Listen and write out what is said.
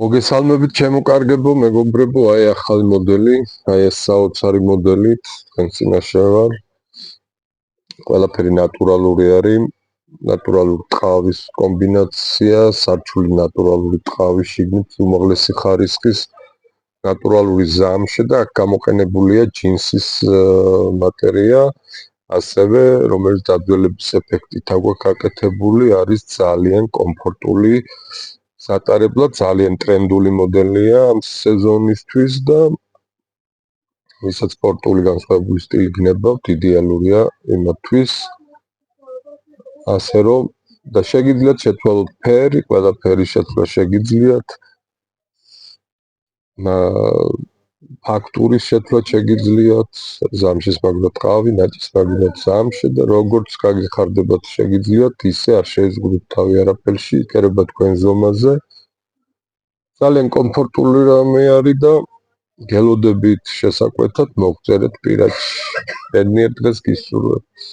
მოგესალმებით ჩემო კარგებო, მეგობრებო, აი ახალი მოდელი, აი ეს საოცარი მოდელი, თქვენს წინაშე ვარ. ყველაფერი ნატურალური არის, ნატურალური ტყავის კომბინაცია, სარჩული ნატურალური ტყავის, შიგნით უმაღლესი ხარისხის ნატურალური ზამთრი და აქ გამოყენებულია ჯინსის მატერია, ასევე რომელიც დაძველების ეფექტით აქვს გაკეთებული, არის ძალიან კომფორტული. სატარებლად ძალიან ტრენდული მოდელია ამ სეზონისთვის და ვისაც სპორტული განსხვავებული სტილი გნებავთ, იდეალურია იმათთვის. ასე რომ და შეგიძლიათ შეცვალოთ ფერი, ყველაფერი შეცვლა შეგიძლიათ. ფაქტურის შეცვლა შეგიძლიათ, ზამთრის მაგდ ტყავი, ნაჭის მაგდ ზამთრი და როგორც გაგეხარდებათ შეგიძლიათ, ისე არ შეიზღუდოთ თავი არაფერში, იქერება თქვენ ზომაზე. ძალიან კომფორტული რამე არის და გელოდებით შესაკვეთად მოგწერეთ პირადში. ბედნიერ დღეს გისურვებთ.